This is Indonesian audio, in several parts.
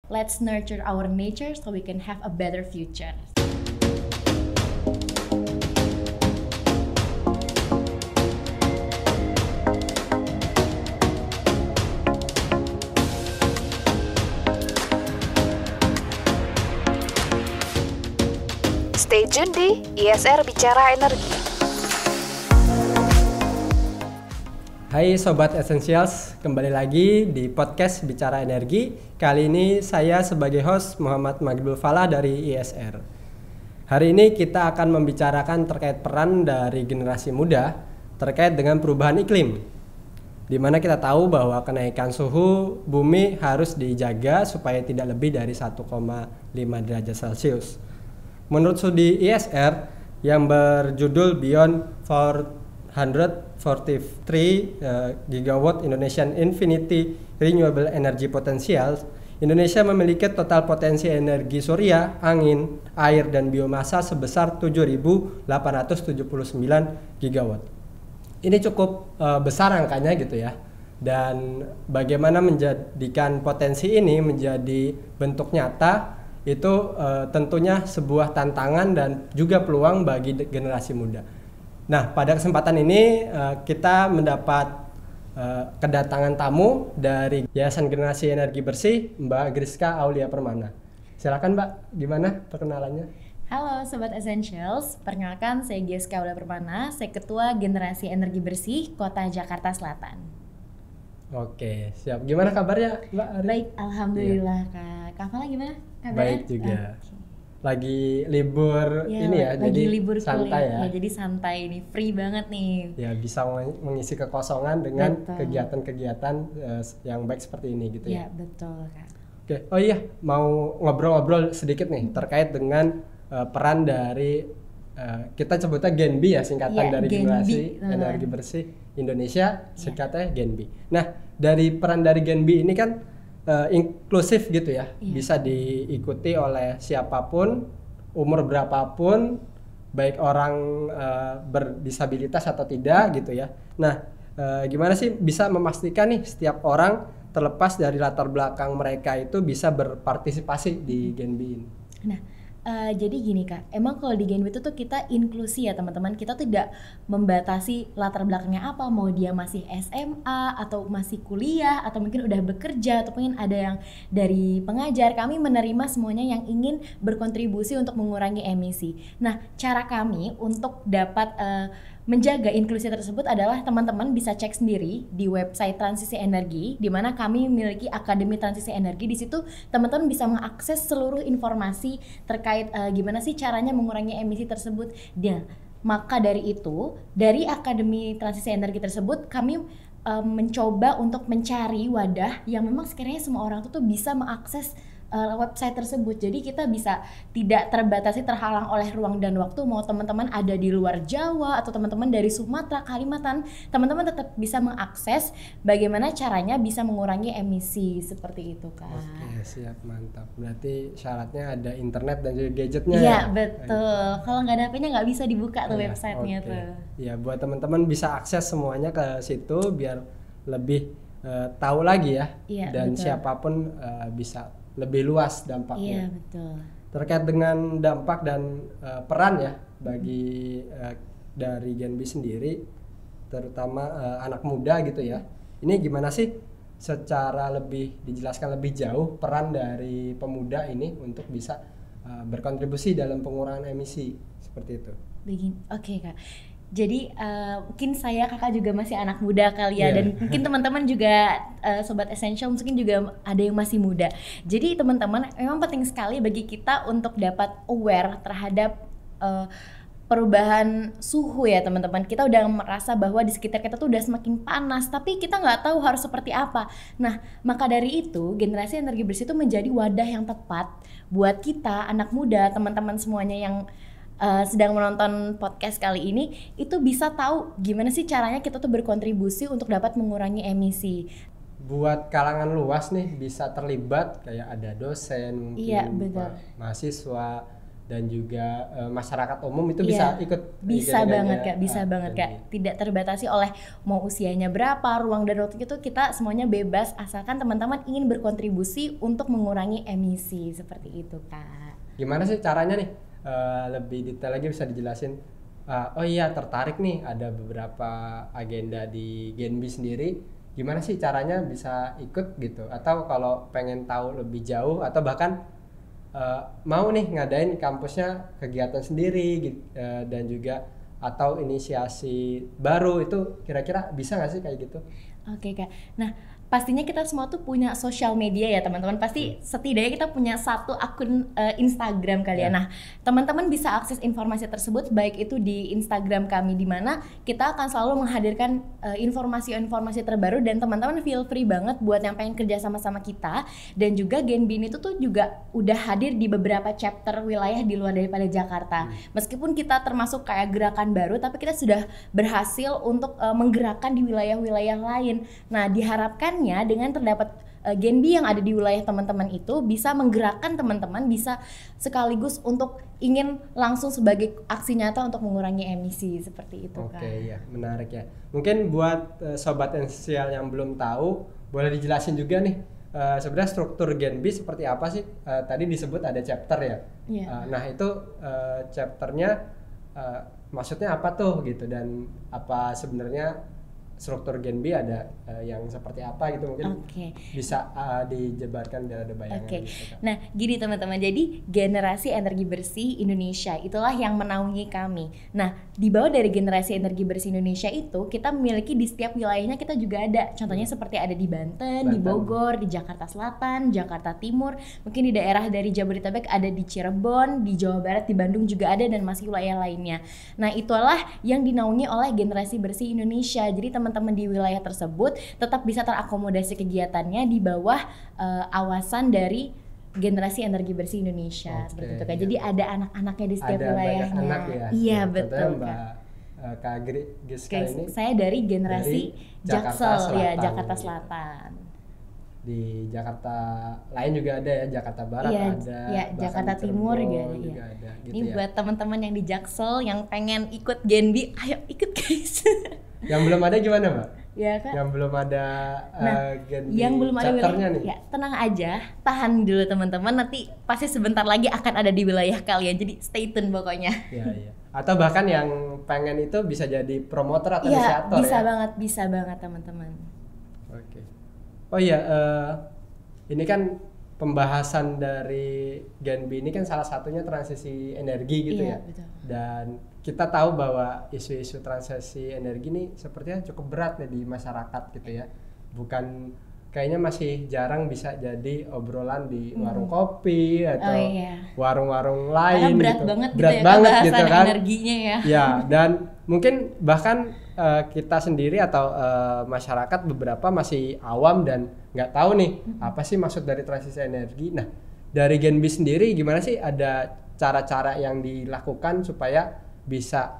Let's nurture our nature so we can have a better future. Stay tune di ISR Bicara Energi. Hai Sobat Essentials, kembali lagi di podcast Bicara Energi. Kali ini saya sebagai host Muhammad Magdul Falah dari ISR. Hari ini kita akan membicarakan terkait peran dari generasi muda terkait dengan perubahan iklim. Di mana kita tahu bahwa kenaikan suhu bumi harus dijaga supaya tidak lebih dari 1,5 derajat Celcius. Menurut studi ISR yang berjudul Beyond 443 Gigawatt Indonesian Infinity Renewable Energy Potential, Indonesia memiliki total potensi energi surya, angin, air, dan biomasa sebesar 7.879 gigawatt. Ini cukup besar angkanya gitu ya. Dan bagaimana menjadikan potensi ini menjadi bentuk nyata itu tentunya sebuah tantangan dan juga peluang bagi generasi muda. Nah, pada kesempatan ini kita mendapat kedatangan tamu dari Yayasan Generasi Energi Bersih, Mbak Griska Aulia Permana. Silakan Mbak, gimana perkenalannya? Halo Sobat Essentials, perkenalkan saya Griska Aulia Permana, saya Ketua Generasi Energi Bersih Kota Jakarta Selatan. Oke, siap. Gimana kabarnya Mbak Ari? Baik, Alhamdulillah Kak. Kak Fala gimana kabarnya? Baik juga. Lagi libur ini ya, lagi jadi libur santai kuliah. ya. Jadi santai nih, free banget nih. Ya, bisa mengisi kekosongan dengan Betul. kegiatan-kegiatan yang baik seperti ini gitu ya. Ya, betul Kak. Oke, oh iya, mau ngobrol-ngobrol sedikit nih terkait dengan peran dari kita sebutnya GENBI ya, singkatan Ya, dari GENBI, Generasi teman-teman. Energi Bersih Indonesia, singkatnya GENBI. Nah, dari peran dari GENBI ini kan inklusif gitu ya, Iya. bisa diikuti oleh siapapun, umur berapapun, baik orang berdisabilitas atau tidak gitu ya. Nah, gimana sih bisa memastikan nih setiap orang terlepas dari latar belakang mereka itu bisa berpartisipasi di GENBI ini? Nah, jadi gini Kak, emang kalau di GENBI itu tuh kita inklusi ya teman-teman. Kita tidak membatasi latar belakangnya apa, mau dia masih SMA atau masih kuliah atau mungkin udah bekerja atau mungkin ada yang dari pengajar. Kami menerima semuanya yang ingin berkontribusi untuk mengurangi emisi. Nah, cara kami untuk dapat menjaga inklusi tersebut adalah teman-teman bisa cek sendiri di website Transisi Energi, di mana kami memiliki Akademi Transisi Energi. Di situ teman-teman bisa mengakses seluruh informasi terkait gimana sih caranya mengurangi emisi tersebut. Dan maka dari itu, dari Akademi Transisi Energi tersebut kami mencoba untuk mencari wadah yang memang sekiranya semua orang tuh bisa mengakses website tersebut. Jadi kita bisa tidak terbatasi, terhalang oleh ruang dan waktu. Mau teman-teman ada di luar Jawa atau teman-teman dari Sumatera, Kalimantan, teman-teman tetap bisa mengakses bagaimana caranya bisa mengurangi emisi seperti itu Kak. Oke, siap, mantap. Berarti syaratnya ada internet dan juga gadgetnya. Iya betul. Kalau nggak ada HP-nya nggak bisa dibuka tuh websitenya oke. tuh. Ya, buat teman-teman bisa akses semuanya ke situ biar lebih tahu lagi ya. Iya, dan betul. siapapun bisa lebih luas Iya dampaknya. betul. Terkait dengan dampak dan peran ya bagi dari GENBI sendiri, terutama anak muda gitu ya. Ini gimana sih secara lebih dijelaskan lebih jauh peran dari pemuda ini untuk bisa berkontribusi dalam pengurangan emisi seperti itu? Begini, oke Kak. Jadi mungkin saya kakak juga masih anak muda kali ya, dan mungkin teman-teman juga Sobat Essential mungkin juga ada yang masih muda. Jadi teman-teman memang penting sekali bagi kita untuk dapat aware terhadap perubahan suhu ya teman-teman. Kita udah merasa bahwa di sekitar kita tuh udah semakin panas, tapi kita nggak tahu harus seperti apa. Nah, maka dari itu Generasi Energi Bersih itu menjadi wadah yang tepat buat kita anak muda, teman-teman semuanya yang sedang menonton podcast kali ini itu bisa tahu gimana sih caranya kita tuh berkontribusi untuk dapat mengurangi emisi. Buat kalangan luas nih bisa terlibat, kayak ada dosen, mungkin Iya, betul. mahasiswa, dan juga masyarakat umum itu bisa ikut bisa banget Kak, Gen B. tidak terbatasi oleh mau usianya berapa, ruang dan waktu itu kita semuanya bebas asalkan teman-teman ingin berkontribusi untuk mengurangi emisi seperti itu Kak. Gimana sih caranya nih? Lebih detail lagi bisa dijelasin. Oh iya, tertarik nih ada beberapa agenda di Gen B sendiri. Gimana sih caranya bisa ikut gitu? Atau kalau pengen tahu lebih jauh atau bahkan mau nih ngadain kampusnya kegiatan sendiri gitu, dan juga atau inisiasi baru itu kira-kira bisa nggak sih kayak gitu? Oke Kak, nah pastinya kita semua tuh punya sosial media ya teman-teman. Pasti setidaknya kita punya satu akun Instagram kali ya. Nah teman-teman bisa akses informasi tersebut baik itu di Instagram kami, di mana kita akan selalu menghadirkan informasi-informasi terbaru, dan teman-teman feel free banget buat yang pengen kerja sama-sama kita. Dan juga Gen B itu tuh juga udah hadir di beberapa chapter wilayah di luar daripada Jakarta. Meskipun kita termasuk kayak gerakan baru, tapi kita sudah berhasil untuk menggerakkan di wilayah-wilayah lain. Nah diharapkan dengan terdapat Gen B yang ada di wilayah teman-teman itu bisa menggerakkan teman-teman, bisa sekaligus untuk ingin langsung sebagai aksi nyata untuk mengurangi emisi seperti itu Kak. Oke ya, menarik ya. Mungkin buat sobat esensial yang belum tahu, boleh dijelasin juga nih sebenarnya struktur Gen B seperti apa sih? Tadi disebut ada chapter ya. Nah itu chapternya maksudnya apa tuh gitu, dan apa sebenarnya struktur Gen B ada yang seperti apa gitu, mungkin bisa dijabarkan biar ada bayangan. Gitu. Nah gini teman-teman, jadi Generasi Energi Bersih Indonesia itulah yang menaungi kami. Nah di bawah dari Generasi Energi Bersih Indonesia itu kita memiliki di setiap wilayahnya kita juga ada. Contohnya seperti ada di Banten, di Bogor, di Jakarta Selatan, Jakarta Timur, mungkin di daerah dari Jabodetabek ada di Cirebon, di Jawa Barat, di Bandung juga ada, dan masih wilayah lainnya. Nah itulah yang dinaungi oleh Generasi Bersih Indonesia. Jadi teman-teman di wilayah tersebut tetap bisa terakomodasi kegiatannya di bawah awasan dari Generasi Energi Bersih Indonesia. Seperti itu Kak. Jadi ada anak-anaknya di setiap wilayahnya. Anak ya. Iya betul Mbak Kak Giska ini. Saya dari Generasi Jaksel ya, Jakarta gitu. Selatan. Di Jakarta lain juga ada ya, Jakarta Barat ada, Jakarta Timur juga ada. Gitu ini ya. buat teman-teman yang di Jaksel yang pengen ikut Gen B, ayo ikut guys. Yang belum ada gimana Mbak? Ya Kak. Yang belum ada Gen B yang belum ada chapternya nih. Ya tenang aja, tahan dulu teman-teman, nanti pasti sebentar lagi akan ada di wilayah kalian, jadi stay tune pokoknya. Iya. Atau bahkan yang pengen itu bisa jadi promotor atau inisiator ya? Bisa banget teman-teman. Oke. Oh iya, ini kan pembahasan dari Gen B ini kan salah satunya transisi energi gitu ya. Betul. Dan kita tahu bahwa isu-isu transisi energi ini sepertinya cukup berat nih di masyarakat gitu ya. Bukan, kayaknya masih jarang bisa jadi obrolan di warung kopi atau warung-warung lain. Karena berat gitu. banget berat gitu ya banget bahasan gitu kan. energinya ya. Ya, dan mungkin bahkan kita sendiri atau masyarakat beberapa masih awam dan nggak tahu nih apa sih maksud dari transisi energi. Nah dari Gen B sendiri gimana sih, ada cara-cara yang dilakukan supaya bisa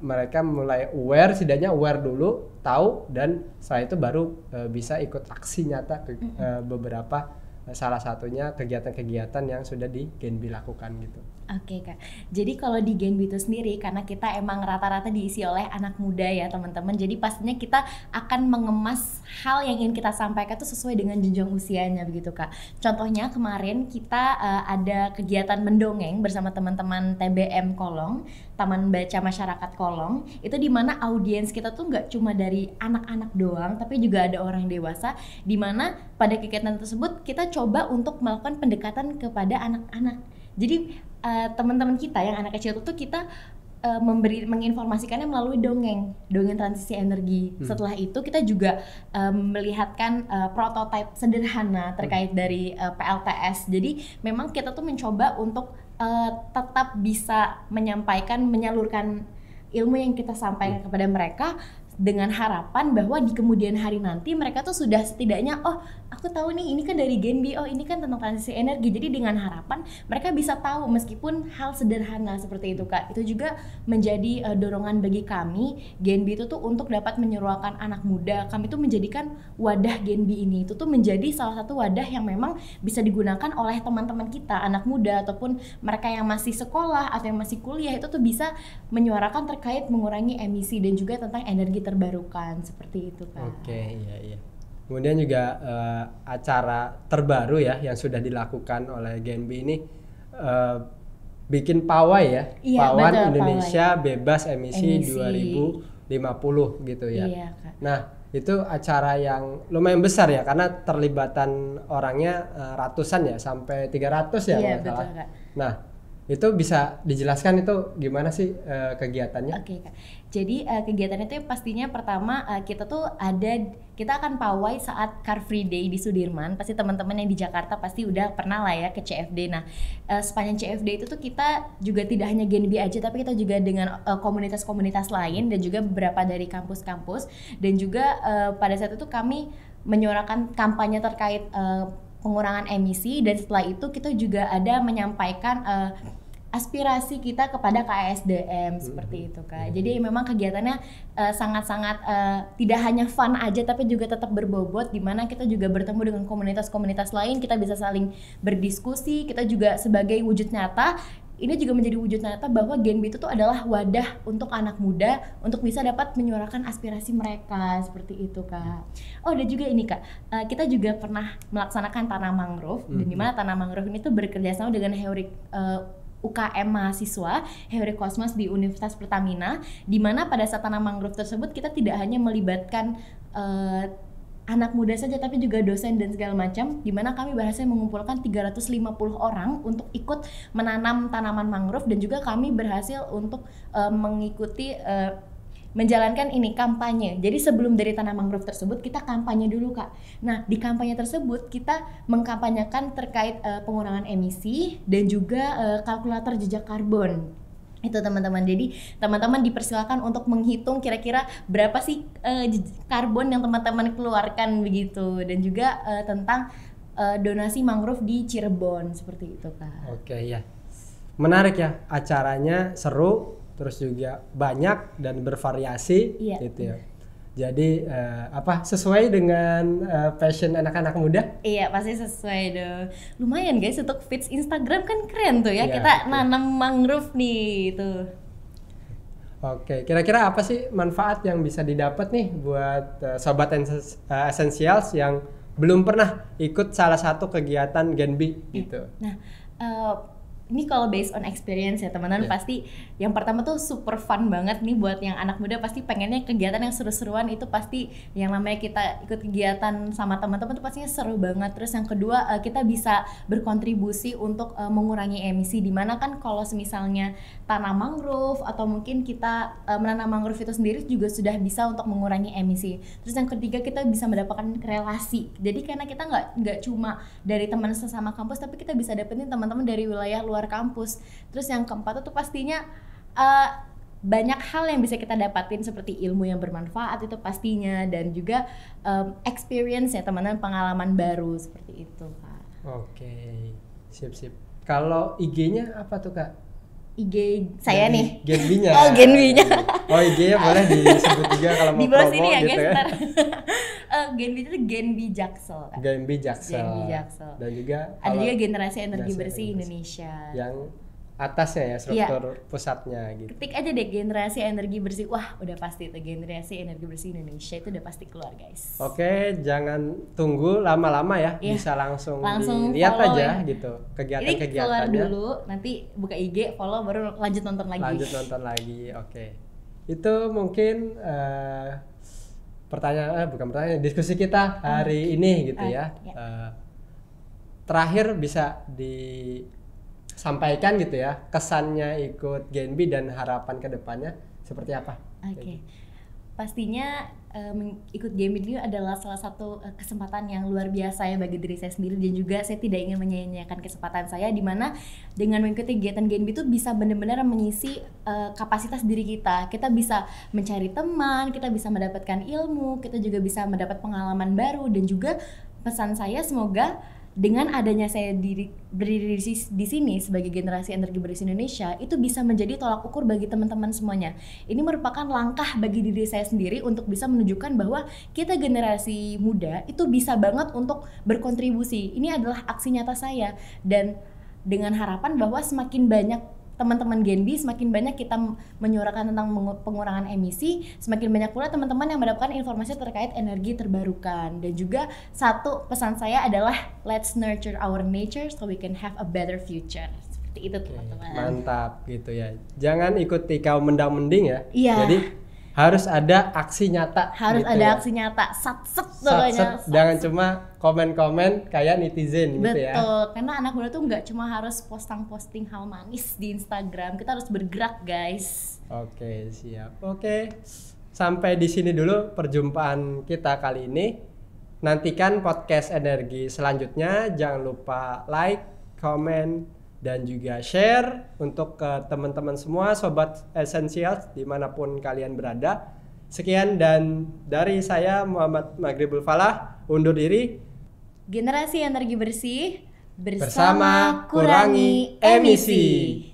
mereka mulai aware, setidaknya aware dulu, tahu, dan setelah itu baru bisa ikut aksi nyata ke beberapa salah satunya kegiatan-kegiatan yang sudah di Gen B lakukan gitu. Oke Kak, jadi kalau di Gen B itu sendiri, karena kita emang rata-rata diisi oleh anak muda ya teman-teman, jadi pastinya kita akan mengemas hal yang ingin kita sampaikan itu sesuai dengan jenjang usianya begitu Kak. Contohnya kemarin kita ada kegiatan mendongeng bersama teman-teman TBM Kolong, Taman Baca Masyarakat Kolong, itu dimana audiens kita tuh nggak cuma dari anak-anak doang, tapi juga ada orang dewasa, dimana pada kegiatan tersebut kita coba untuk melakukan pendekatan kepada anak-anak. Jadi teman-teman kita yang anak kecil itu kita menginformasikannya melalui dongeng transisi energi. Setelah itu kita juga melihatkan prototipe sederhana terkait dari PLTS. Jadi memang kita tuh mencoba untuk tetap bisa menyalurkan ilmu yang kita sampaikan kepada mereka, dengan harapan bahwa di kemudian hari nanti mereka tuh sudah setidaknya aku tahu nih ini kan dari Genbi, oh ini kan tentang transisi energi. Jadi dengan harapan mereka bisa tahu meskipun hal sederhana seperti itu Kak. Itu juga menjadi dorongan bagi kami Genbi itu tuh untuk dapat menyeruakan anak muda. Kami tuh menjadikan wadah Genbi ini itu tuh menjadi salah satu wadah yang memang bisa digunakan oleh teman-teman kita, anak muda ataupun mereka yang masih sekolah atau yang masih kuliah, itu tuh bisa menyuarakan terkait mengurangi emisi dan juga tentang energi terbarukan seperti itu Kak. Oke, iya. Kemudian juga acara terbaru ya yang sudah dilakukan oleh Genbi ini bikin pawai ya, Iya, Pawan betul, Indonesia pawai. bebas emisi Emisi. 2050 gitu ya. Iya Kak. Nah, itu acara yang lumayan besar ya karena terlibatan orangnya ratusan ya sampai 300 ya Iya, kalau nggak betul, salah. Kak. Nah, itu bisa dijelaskan itu gimana sih kegiatannya? Oke Kak, jadi kegiatan itu pastinya pertama kita akan pawai saat Car Free Day di Sudirman. Pasti teman-teman yang di Jakarta pasti udah pernah lah ya ke CFD. Nah sepanjang CFD itu tuh kita juga tidak hanya Genbi aja, tapi kita juga dengan komunitas-komunitas lain dan juga beberapa dari kampus-kampus. Dan juga pada saat itu kami menyuarakan kampanye terkait pengurangan emisi, dan setelah itu kita juga ada menyampaikan aspirasi kita kepada KSDM seperti itu Kak. Jadi memang kegiatannya sangat-sangat tidak hanya fun aja, tapi juga tetap berbobot, di mana kita juga bertemu dengan komunitas-komunitas lain, kita bisa saling berdiskusi, kita juga sebagai wujud nyata. Ini juga menjadi wujud nyata bahwa Genbi itu tuh adalah wadah untuk anak muda untuk bisa dapat menyuarakan aspirasi mereka seperti itu Kak. Oh dan juga ini Kak, kita juga pernah melaksanakan tanam mangrove, dan di mana tanam mangrove ini tuh bekerjasama dengan Heurik UKM mahasiswa Heurik Cosmos di Universitas Pertamina, di mana pada saat tanam mangrove tersebut kita tidak hanya melibatkan anak muda saja, tapi juga dosen dan segala macam, di mana kami berhasil mengumpulkan 350 orang untuk ikut menanam tanaman mangrove, dan juga kami berhasil untuk mengikuti menjalankan ini kampanye. Jadi sebelum dari tanam mangrove tersebut kita kampanye dulu Kak. Nah di kampanye tersebut kita mengkampanyekan terkait pengurangan emisi dan juga kalkulator jejak karbon. Itu teman-teman. Jadi teman-teman dipersilakan untuk menghitung kira-kira berapa sih karbon yang teman-teman keluarkan begitu, dan juga tentang donasi mangrove di Cirebon seperti itu Kak. Oke ya. Menarik ya, acaranya seru, terus juga banyak dan bervariasi gitu ya. Jadi sesuai dengan passion anak-anak muda? Iya pasti sesuai dong. Lumayan guys, untuk feeds Instagram kan keren tuh ya, iya, kita nanam mangrove nih itu. Oke, kira-kira apa sih manfaat yang bisa didapat nih buat sobat essentials yang belum pernah ikut salah satu kegiatan Genbi gitu? Nah ini kalau based on experience ya teman-teman, pasti yang pertama tuh super fun banget nih buat yang anak muda, pasti pengennya kegiatan yang seru-seruan. Itu pasti yang namanya kita ikut kegiatan sama teman-teman tuh pastinya seru banget. Terus yang kedua kita bisa berkontribusi untuk mengurangi emisi, dimana kan kalau misalnya tanam mangrove atau mungkin kita menanam mangrove itu sendiri juga sudah bisa untuk mengurangi emisi. Terus yang ketiga kita bisa mendapatkan relasi, jadi karena kita nggak cuma dari teman sesama kampus, tapi kita bisa dapetin teman-teman dari wilayah luar kampus. Terus yang keempat itu pastinya banyak hal yang bisa kita dapatin, seperti ilmu yang bermanfaat itu pastinya, dan juga experience ya teman-teman, pengalaman baru seperti itu Kak. Oke, sip. Kalau IG-nya apa tuh Kak? IG saya Jadi, nih. Genbinya. Oh Genbinya. Oh IG-nya boleh disebut juga kalau mau Di bawah promo sini ya gitu guys ya. ntar. Genbi itu Genbi Jaksel Kak. Genbi Jaksel. Genbi Jaksel. Dan juga Ada kalau juga generasi energi generasi bersih energi Indonesia. yang atasnya ya struktur pusatnya gitu. Ketik aja deh generasi energi bersih, wah udah pasti itu generasi energi bersih Indonesia, itu udah pasti keluar guys. Oke, jangan tunggu lama-lama ya, bisa langsung dilihat follow aja ya. gitu Ini keluar kegiatan-kegiatannya. dulu, nanti buka IG, follow, baru lanjut nonton lagi. Oke. Itu mungkin diskusi kita hari ini gitu ya. Terakhir bisa disampaikan gitu ya, kesannya ikut Genbi dan harapan kedepannya seperti apa? Oke. Pastinya ikut Genbi ini adalah salah satu kesempatan yang luar biasa ya bagi diri saya sendiri, dan juga saya tidak ingin menyia-nyiakan kesempatan saya, di mana dengan mengikuti kegiatan Genbi itu bisa benar-benar mengisi kapasitas diri kita. Kita bisa mencari teman, kita bisa mendapatkan ilmu, kita juga bisa mendapat pengalaman baru, dan juga pesan saya semoga dengan adanya saya berdiri di sini sebagai generasi energi bersih Indonesia itu bisa menjadi tolak ukur bagi teman-teman semuanya. Ini merupakan langkah bagi diri saya sendiri untuk bisa menunjukkan bahwa kita generasi muda itu bisa banget untuk berkontribusi. Ini adalah aksi nyata saya, dan dengan harapan bahwa semakin banyak teman-teman Genbi, semakin banyak kita menyuarakan tentang pengurangan emisi, semakin banyak pula teman-teman yang mendapatkan informasi terkait energi terbarukan. Dan juga satu pesan saya adalah let's nurture our nature so we can have a better future. Seperti itu teman-teman. Mantap gitu ya. Jangan ikuti kaum mendang-mending ya. Iya. Jadi harus ada aksi nyata. Harus gitu ada ya. aksi nyata. Sat-set pokoknya. Jangan cuma komen-komen kayak netizen gitu ya. Betul, karena anak muda tuh nggak cuma harus posting hal manis di Instagram, kita harus bergerak guys. Oke, siap. Oke, sampai di sini dulu perjumpaan kita kali ini. Nantikan podcast energi selanjutnya. Jangan lupa like, comment, dan juga share untuk ke teman-teman semua Sobat Essentials dimanapun kalian berada. Sekian dan dari saya Muhammad Maghribul Falah undur diri. Generasi energi bersih Bersama kurangi emisi.